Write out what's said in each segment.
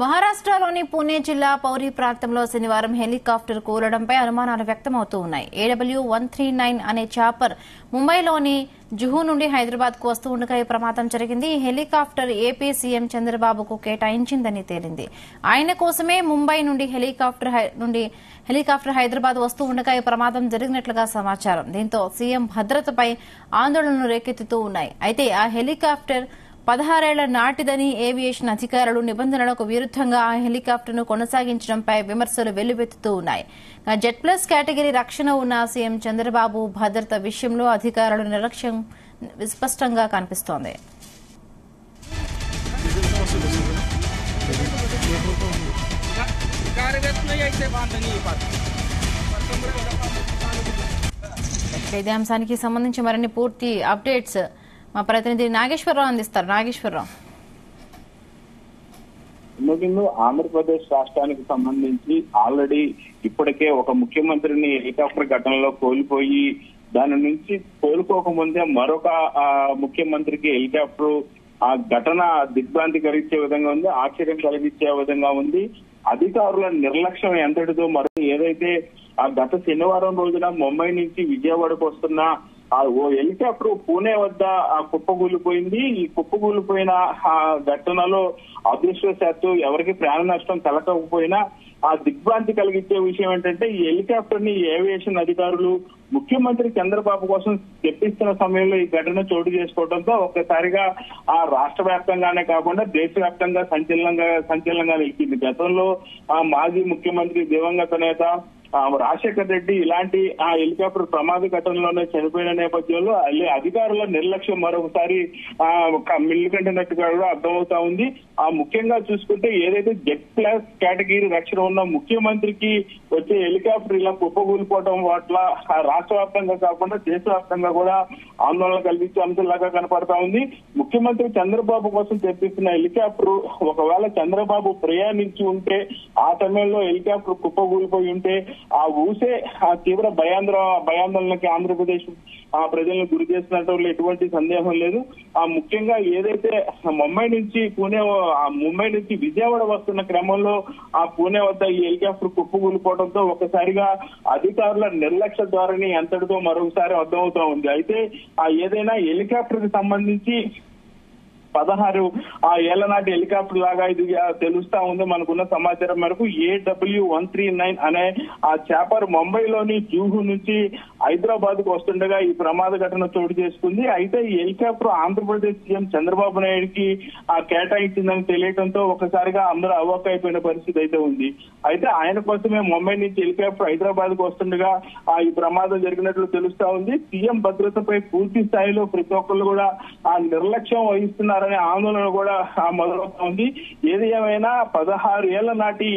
మహారాష్ట్రలోని పుణె జిల్లా పౌరి ప్రాంతంలో శనివారం హెలికాప్టర్ కూలడంపై అనుమానాలు వ్యక్తమవుతూ ఉన్నాయి. AW139 అనే చాపర్ ముంబైలోని జుహూ నుండి హైదరాబాద్ కు వస్తూ ఉండగా ఈ ప్రమాదం జరిగింది. ఈ హెలికాప్టర్ ఏపీ సీఎం చంద్రబాబుకు కేటాయించిందని తేలింది. ఆయన కోసమే ముంబై నుండి హెలికాప్టర్ హైదరాబాద్ వస్తూ ఉండగా ఈ ప్రమాదం జరిగినట్లుగా సమాచారం. దీంతో సీఎం భద్రతపై ఆందోళనలు రేకెత్తుతూ ఉన్నాయి. అయితే ఆ హెలికాప్టర్ 16 ఏళ్ల నాటిదని ఏవియేషన్ అధికారులు నిబంధనలకు విరుద్దంగా ఆ హెలికాప్టర్ను కొనసాగించడంపై విమర్శలు వెల్లువెత్తుతూ ఉన్నాయి. జెడ్ ప్లస్ కేటగిరీ రక్షణ ఉన్న సీఎం చంద్రబాబు భద్రత విషయంలో అధికారుల నిర్లక్ష్యం విస్పష్టంగా కనిపిస్తోంది. ఇదే అంశానికి సంబంధించి మరిన్ని పూర్తి అప్డేట్స్ మా ప్రతినిధి నాగేశ్వరరావు అందిస్తారు. నాగేశ్వరరావు, ఆంధ్రప్రదేశ్ రాష్ట్రానికి సంబంధించి ఆల్రెడీ ఇప్పటికే ఒక ముఖ్యమంత్రిని హెలికాప్టర్ ఘటనలో కోల్పోయి దాని నుంచి కోలుకోకముందే మరొక ముఖ్యమంత్రికి హెలికాప్టర్ ఆ ఘటన దిగ్భ్రాంతి కలిగించే విధంగా ఉంది, ఆశ్చర్యం కలిగించే విధంగా ఉంది. అధికారుల నిర్లక్ష్యం ఎంతటిదో మరి ఏదైతే ఆ గత శనివారం రోజున ముంబై నుంచి విజయవాడకు వస్తున్న ఓ హెలికాప్టర్ పూణే వద్ద కుప్పకూలిపోయింది. ఈ కుప్పకూలిపోయిన ఘటనలో అదృష్టవశాత్తు ఎవరికి ప్రాణ నష్టం కలగకపోయినా ఆ దిగ్భ్రాంతి కలిగించే విషయం ఏంటంటే ఈ హెలికాప్టర్ ని ఏవియేషన్ అధికారులు ముఖ్యమంత్రి చంద్రబాబు కోసం తెప్పిస్తున్న సమయంలో ఈ ఘటన చోటు చేసుకోవడంతో ఒక్కసారిగా ఆ రాష్ట్ర వ్యాప్తంగానే కాకుండా దేశవ్యాప్తంగా సంచలనంగా నిలిచింది. గతంలో ఆ మాజీ ముఖ్యమంత్రి దివంగత నేత రాజశేఖర్ రెడ్డి ఇలాంటి ఆ హెలికాప్టర్ ప్రమాద ఘటనలోనే చనిపోయిన నేపథ్యంలో అధికారుల నిర్లక్ష్యం మరొకసారి మిల్లుకంటున్నట్టుగా కూడా అర్థమవుతా ఉంది. ఆ ముఖ్యంగా చూసుకుంటే ఏదైతే జెడ్ ప్లస్ కేటగిరీ రక్షణ ఉన్న ముఖ్యమంత్రికి వచ్చే హెలికాప్టర్ ఇలా కుప్పకూలిపోవడం పట్ల రాష్ట్ర వ్యాప్తంగా కాకుండా దేశవ్యాప్తంగా కూడా ఆందోళన కలిగించే అంశంలాగా కనపడతా ఉంది. ముఖ్యమంత్రి చంద్రబాబు కోసం తెప్పిస్తున్న హెలికాప్టర్ ఒకవేళ చంద్రబాబు ప్రయాణించి ఉంటే ఆ సమయంలో హెలికాప్టర్ కుప్పకూలిపోయి ఉంటే ఆ ఊసే ఆ తీవ్ర భయాందోళనకి ఆంధ్రప్రదేశ్ ఆ ప్రజలను గురి చేసినట్టు ఎటువంటి సందేహం లేదు. ఆ ముఖ్యంగా ఏదైతే ముంబై నుంచి విజయవాడ వస్తున్న క్రమంలో ఆ పూణే వద్ద ఈ హెలికాప్టర్ కుప్పకూలిపోవడంతో ఒకసారిగా అధికారుల నిర్లక్ష్య ధోరణి ఎంతటితో మరొకసారి అర్థమవుతా ఉంది. అయితే ఆ ఏదైనా హెలికాప్టర్ కి సంబంధించి 16 ఏళ్ల నాటి హెలికాప్టర్ లాగా ఇది తెలుస్తా ఉంది. మనకున్న సమాచారం మేరకు AW139 అనే ఆ చాపర్ ముంబైలోని జూహు నుంచి హైదరాబాద్ కు వస్తుండగా ఈ ప్రమాద ఘటన చోటు చేసుకుంది. అయితే ఈ హెలికాప్టర్ ఆంధ్రప్రదేశ్ సీఎం చంద్రబాబు నాయుడుకి కేటాయించిందని తెలియడంతో ఒకసారిగా అందరూ అవాక్ అయిపోయిన పరిస్థితి అయితే ఉంది. అయితే ఆయన కోసమే ముంబై నుంచి హెలికాప్టర్ హైదరాబాద్ కు వస్తుండగా ఈ ప్రమాదం జరిగినట్లు తెలుస్తా ఉంది. సీఎం భద్రతపై పూర్తి స్థాయిలో ప్రతి ఒక్కరు కూడా ఆ నిర్లక్ష్యం వహిస్తున్నారు అనే ఆందోళన కూడా మొదలవుతా ఉంది. ఏది ఏమైనా 16 ఏళ్ల నాటి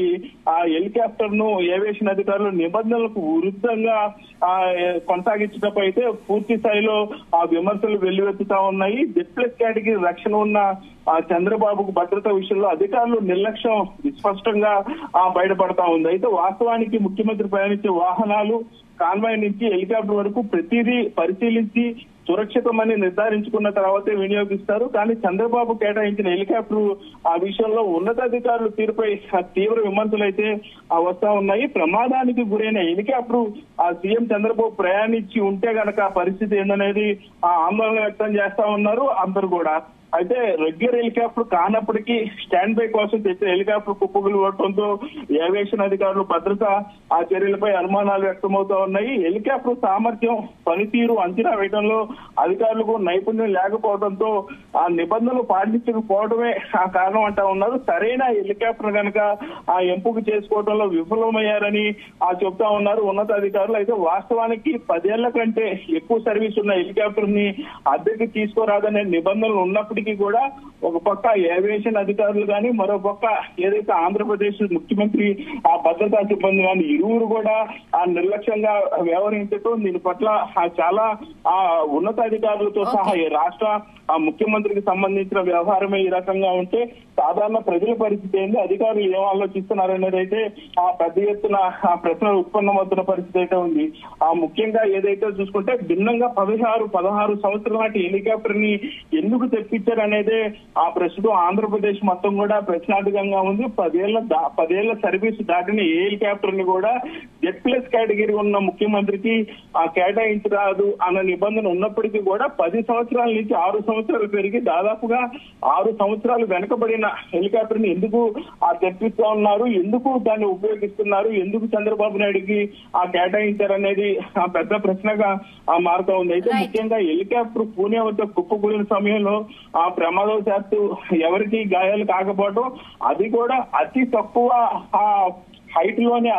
ఆ హెలికాప్టర్ ను ఏవియేషన్ అధికారులు నిబంధనలకు విరుద్ధంగా కొనసాగించడంపై అయితే పూర్తి స్థాయిలో ఆ విమర్శలు వెల్లువెత్తుతా ఉన్నాయి. జెడ్ ప్లస్ కేటగిరీ రక్షణ ఉన్న చంద్రబాబుకు భద్రత విషయంలో అధికారులు నిర్లక్ష్యం విస్పష్టంగా బయటపడతా ఉంది. అయితే వాస్తవానికి ముఖ్యమంత్రి ప్రయాణించే వాహనాలు కాన్వాయ్ నుంచి హెలికాప్టర్ వరకు ప్రతిదీ పరిశీలించి సురక్షితమని నిర్ధారించుకున్న తర్వాతే వినియోగిస్తారు. కానీ చంద్రబాబు కేటాయించిన హెలికాప్టర్ ఆ విషయంలో ఉన్నతాధికారుల తీరుపై తీవ్ర విమర్శలు అయితే వస్తా ఉన్నాయి. ప్రమాదానికి గురైన హెలికాప్టర్ ఆ సీఎం చంద్రబాబు ప్రయాణించి ఉంటే గనక పరిస్థితి ఏందనేది ఆందోళన వ్యక్తం చేస్తా ఉన్నారు అందరూ కూడా. అయితే రెగ్యులర్ హెలికాప్టర్ కానప్పటికీ స్టాండ్ బై కోసం తెచ్చే హెలికాప్టర్ కుప్పకూలిపోవడంతో ఏవియేషన్ అధికారులు భద్రత ఆ చర్యలపై అనుమానాలు వ్యక్తమవుతా ఉన్నాయి. హెలికాప్టర్ సామర్థ్యం పనితీరు అంచనా వేయడంలో అధికారులకు నైపుణ్యం లేకపోవడంతో ఆ నిబంధనలు పాటించకపోవడమే ఆ కారణం అంటా ఉన్నారు. సరైన హెలికాప్టర్ కనుక ఆ ఎంపిక చేసుకోవడంలో విఫలమయ్యారని చెప్తా ఉన్నారు ఉన్నతాధికారులు. అయితే వాస్తవానికి 10 ఏళ్ల కంటే ఎక్కువ సర్వీస్ ఉన్న హెలికాప్టర్ ని అద్దెకి తీసుకోరాదనే నిబంధనలు ఉన్నప్పటికీ కూడా ఒక పక్క ఏవియేషన్ అధికారులు కానీ మరో పక్క ఏదైతే ఆంధ్రప్రదేశ్ ముఖ్యమంత్రి ఆ భద్రతా సిబ్బంది కానీ ఇరువురు కూడా ఆ నిర్లక్ష్యంగా వ్యవహరించడం దీని పట్ల చాలా ఉన్నతాధికారులతో సహా ఈ రాష్ట్ర ముఖ్యమంత్రికి సంబంధించిన వ్యవహారమే ఈ రకంగా ఉంటే సాధారణ ప్రజల పరిస్థితి ఏంది, అధికారులు ఏం ఆలోచిస్తున్నారు అనేది అయితే ఆ పెద్ద ఎత్తున ఆ ప్రశ్నలు ఉత్పన్నమవుతున్న పరిస్థితి అయితే ఉంది. ఆ ముఖ్యంగా ఏదైతే చూసుకుంటే భిన్నంగా 16 సంవత్సరాల నాటి హెలికాప్టర్ ని ఎందుకు తెప్పించారు అనేదే ఆ ప్రస్తుతం ఆంధ్రప్రదేశ్ మొత్తం కూడా ప్రశ్నార్థకంగా ఉంది. 10 ఏళ్ల సర్వీస్ దాటిన ఏ హెలికాప్టర్ ని కూడా Z+ కేటగిరీ ఉన్న ముఖ్యమంత్రికి ఆ కేటాయించరాదు అన్న నిబంధన ఉన్నప్పటికీ కూడా 10 సంవత్సరాల నుంచి 6 సంవత్సరాలు పెరిగి దాదాపుగా 6 సంవత్సరాలు వెనకబడిన హెలికాప్టర్ ని ఎందుకు తెప్పిస్తా ఉన్నారు, ఎందుకు దాన్ని ఉపయోగిస్తున్నారు, ఎందుకు చంద్రబాబు నాయుడుకి కేటాయించారనేది పెద్ద ప్రశ్నగా మారుతా ఉంది. అయితే ముఖ్యంగా హెలికాప్టర్ పూణే వద్ద కుప్పకూలిన సమయంలో ఆ ప్రమాదవశాత్తు ఎవరికి గాయాలు కాకపోవడం, అది కూడా అతి తక్కువ హైట్ లోనే